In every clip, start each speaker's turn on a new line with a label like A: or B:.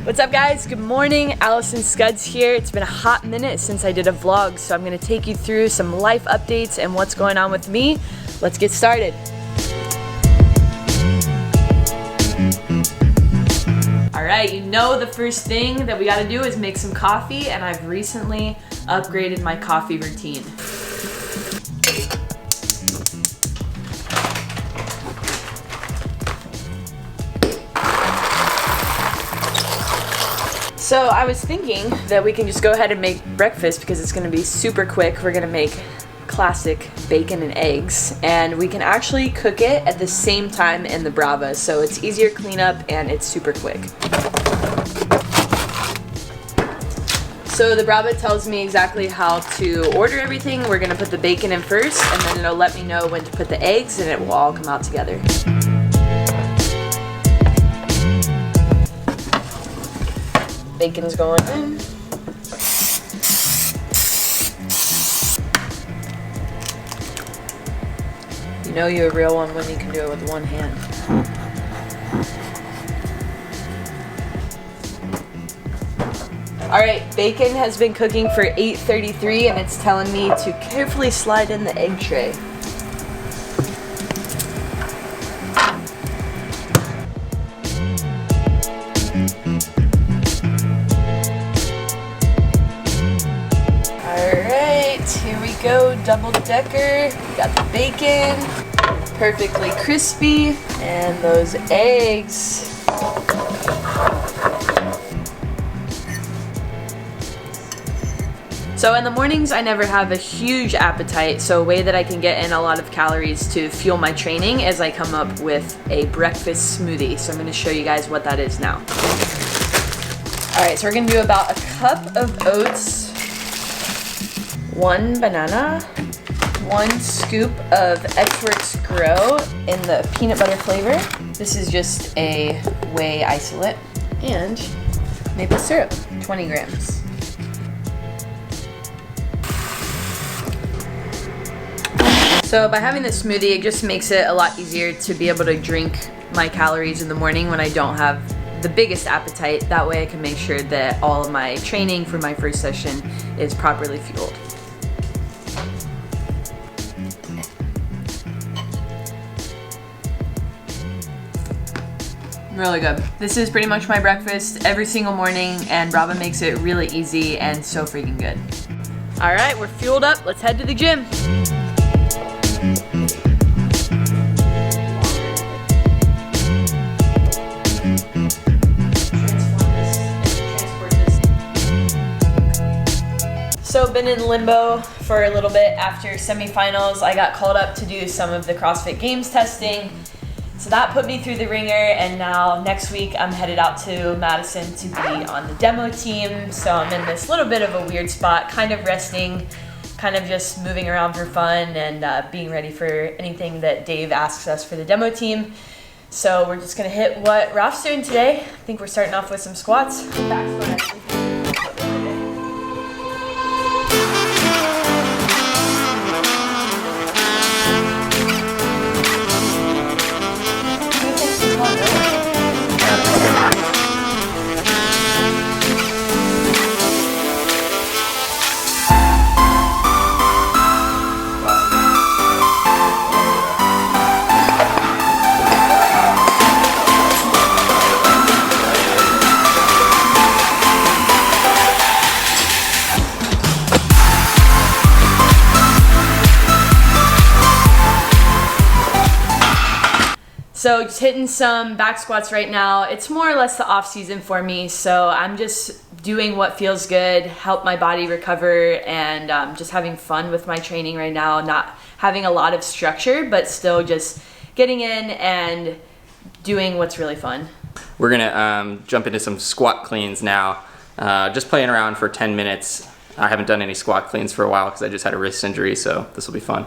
A: What's up guys? Good morning, Allison Scuds here. It's been a hot minute since I did a vlog, so I'm gonna take you through some life updates and what's going on with me. Let's get started. Alright, you know the first thing that we gotta do is make some coffee, and I've recently upgraded my coffee routine. So I was thinking that we can just go ahead and make breakfast because it's gonna be super quick. We're gonna make classic bacon and eggs, and we can actually cook it at the same time in the Brava, so it's easier cleanup and it's super quick. So the Brava tells me exactly how to order everything. We're gonna put the bacon in first, and then it'll let me know when to put the eggs, and it will all come out together. Bacon's going in. You know you're a real one when you can do it with one hand. Alright, bacon has been cooking for 8:33 and it's telling me to carefully slide in the egg tray. Here we go, double decker. Got the bacon, perfectly crispy, and those eggs. So in the mornings, I never have a huge appetite, so a way that I can get in a lot of calories to fuel my training is I come up with a breakfast smoothie. So I'm gonna show you guys what that is now. All right, so we're gonna do about a cup of oats, 1 banana, 1 scoop of X-Works Grow in the peanut butter flavor. This is just a whey isolate, and maple syrup, 20 grams. So by having this smoothie, it just makes it a lot easier to be able to drink my calories in the morning when I don't have the biggest appetite. That way I can make sure that all of my training for my first session is properly fueled. Really good. This is pretty much my breakfast every single morning, and Brava makes it really easy and so freaking good. All right, we're fueled up. Let's head to the gym. So been in limbo for a little bit after semifinals. I got called up to do some of the CrossFit Games testing. So that put me through the ringer, and now next week I'm headed out to Madison to be on the demo team. So I'm in this little bit of a weird spot, kind of resting, kind of just moving around for fun, and being ready for anything that Dave asks us for the demo team. So we're just gonna hit what Raf's doing today. I think we're starting off with some squats. Back squat, actually. So just hitting some back squats right now. It's more or less the off season for me, so I'm just doing what feels good, help my body recover, and just having fun with my training right now. Not having a lot of structure, but still just getting in and doing what's really fun.
B: We're gonna jump into some squat cleans now. Just playing around for 10 minutes. I haven't done any squat cleans for a while because I just had a wrist injury, so this will be fun.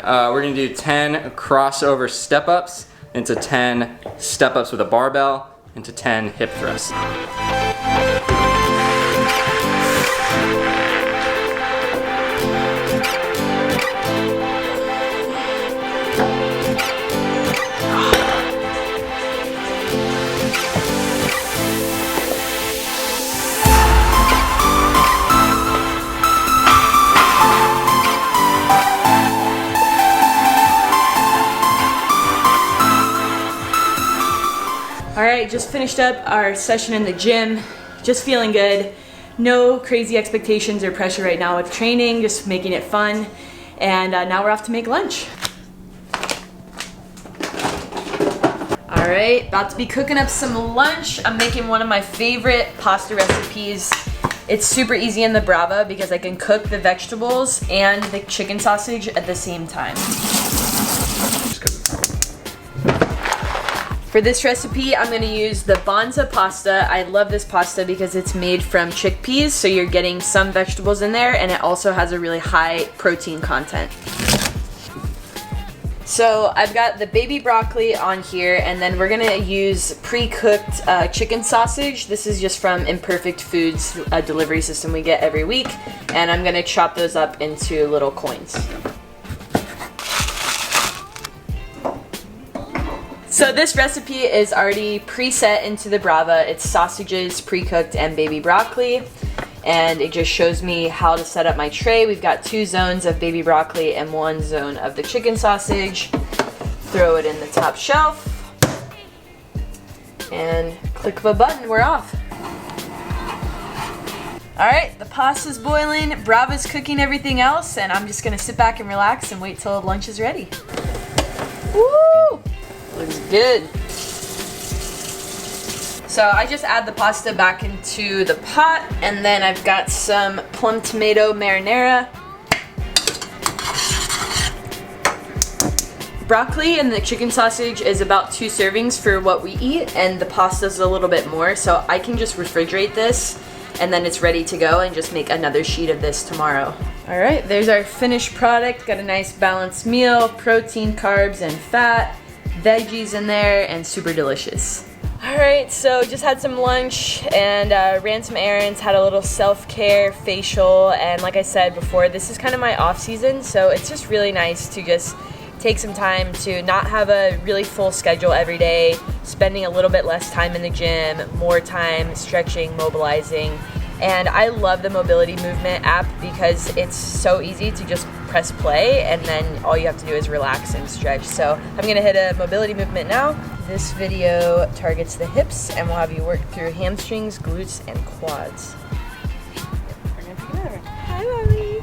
B: we're gonna do 10 crossover step-ups into 10 step-ups with a barbell into 10 hip thrusts.
A: Alright, just finished up our session in the gym. Just feeling good. No crazy expectations or pressure right now with training, just making it fun. And now we're off to make lunch. Alright, about to be cooking up some lunch. I'm making one of my favorite pasta recipes. It's super easy in the Brava because I can cook the vegetables and the chicken sausage at the same time. For this recipe, I'm gonna use the Bonza pasta. I love this pasta because it's made from chickpeas, so you're getting some vegetables in there, and it also has a really high protein content. So I've got the baby broccoli on here, and then we're gonna use pre-cooked chicken sausage. This is just from Imperfect Foods, a delivery system we get every week, and I'm gonna chop those up into little coins. So this recipe is already preset into the Brava. It's sausages, pre-cooked, and baby broccoli. And it just shows me how to set up my tray. We've got 2 zones of baby broccoli and 1 zone of the chicken sausage. Throw it in the top shelf. And click of a button, we're off. Alright, the pasta's boiling, Brava's cooking everything else, and I'm just gonna sit back and relax and wait till lunch is ready. Woo! Looks good. So I just add the pasta back into the pot, and then I've got some plum tomato marinara. Broccoli and the chicken sausage is about 2 servings for what we eat, and the pasta's a little bit more, so I can just refrigerate this and then it's ready to go and just make another sheet of this tomorrow. All right, there's our finished product. Got a nice balanced meal, protein, carbs, and fat. Veggies in there, and super delicious. All right, so just had some lunch and ran some errands, had a little self-care facial, and like I said before, this is kind of my off season, so it's just really nice to just take some time to not have a really full schedule every day, spending a little bit less time in the gym, more time stretching, mobilizing. And I love the mobility movement app because it's so easy to just press play and then all you have to do is relax and stretch. So I'm gonna hit a mobility movement now. This video targets the hips and we'll have you work through hamstrings, glutes, and quads. Hi, Mommy.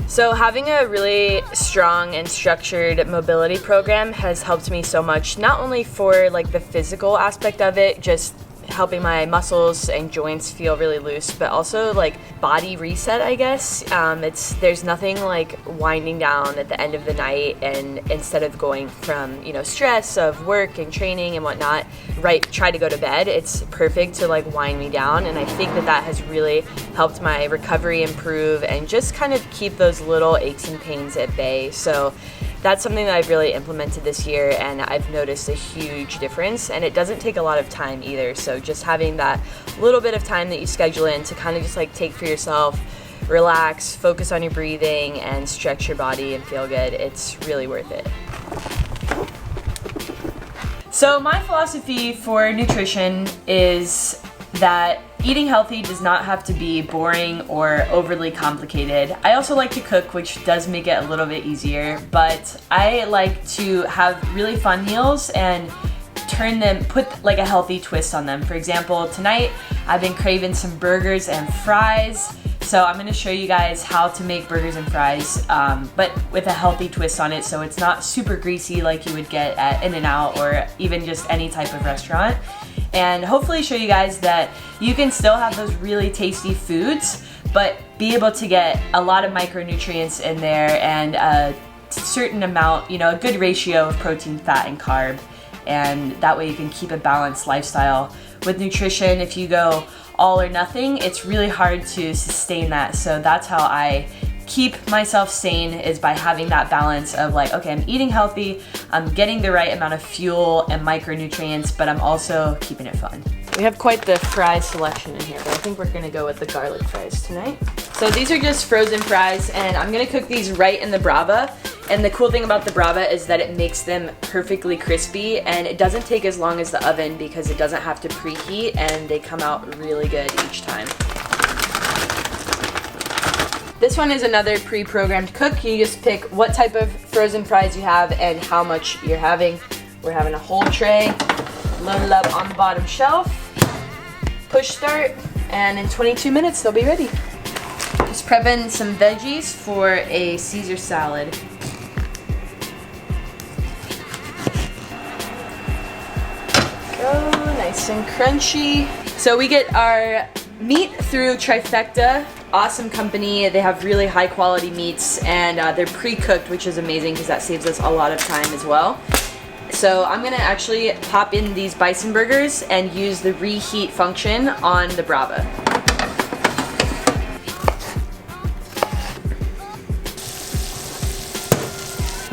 A: So having a really strong and structured mobility program has helped me so much, not only for like the physical aspect of it, just helping my muscles and joints feel really loose, but also like body reset, I guess. There's nothing like winding down at the end of the night and instead of going from, stress of work and training and whatnot, try to go to bed. It's perfect to like wind me down, and I think that has really helped my recovery improve and just kind of keep those little aches and pains at bay. So that's something that I've really implemented this year, and I've noticed a huge difference, and it doesn't take a lot of time either. So just having that little bit of time that you schedule in to kind of just like take for yourself, relax, focus on your breathing, and stretch your body and feel good, it's really worth it. So my philosophy for nutrition is that eating healthy does not have to be boring or overly complicated. I also like to cook, which does make it a little bit easier, but I like to have really fun meals and put like a healthy twist on them. For example, tonight I've been craving some burgers and fries, so I'm gonna show you guys how to make burgers and fries, but with a healthy twist on it, so it's not super greasy like you would get at In-N-Out or even just any type of restaurant. and hopefully show you guys that you can still have those really tasty foods, but be able to get a lot of micronutrients in there and a certain amount, a good ratio of protein, fat, and carb. And that way you can keep a balanced lifestyle. With nutrition, if you go all or nothing, it's really hard to sustain that. So that's how I keep myself sane, is by having that balance of like, okay, I'm eating healthy, I'm getting the right amount of fuel and micronutrients, but I'm also keeping it fun. We have quite the fry selection in here, but I think we're gonna go with the garlic fries tonight. So these are just frozen fries, and I'm gonna cook these right in the Brava. And the cool thing about the Brava is that it makes them perfectly crispy, and it doesn't take as long as the oven because it doesn't have to preheat, and they come out really good each time. This one is another pre-programmed cook. You just pick what type of frozen fries you have and how much you're having. We're having a whole tray, loaded up on the bottom shelf, push start, and in 22 minutes they'll be ready. Just prepping some veggies for a Caesar salad. Go, nice and crunchy. So we get our meat through Trifecta. Awesome company. They have really high quality meats, and they're pre-cooked, which is amazing because that saves us a lot of time as well. So I'm gonna actually pop in these bison burgers and use the reheat function on the Brava.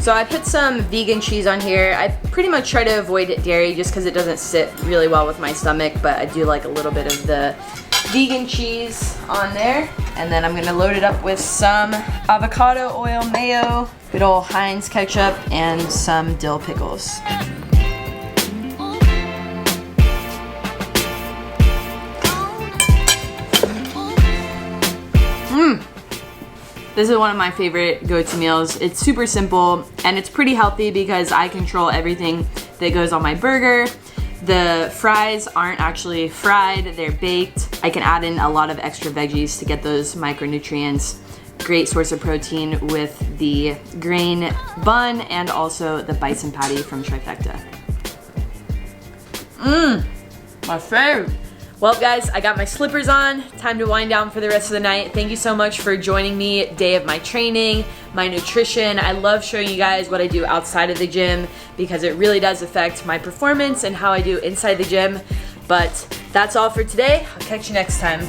A: So I put some vegan cheese on here. I pretty much try to avoid dairy just because it doesn't sit really well with my stomach, but I do like a little bit of the vegan cheese on there. And then I'm gonna load it up with some avocado oil, mayo, good old Heinz ketchup, and some dill pickles. This is one of my favorite go-to meals. It's super simple and it's pretty healthy because I control everything that goes on my burger. The fries aren't actually fried, they're baked. I can add in a lot of extra veggies to get those micronutrients. Great source of protein with the grain bun and also the bison patty from Trifecta. My favorite. Well guys, I got my slippers on. Time to wind down for the rest of the night. Thank you so much for joining me day of my training, my nutrition. I love showing you guys what I do outside of the gym because it really does affect my performance and how I do inside the gym. But that's all for today. I'll catch you next time.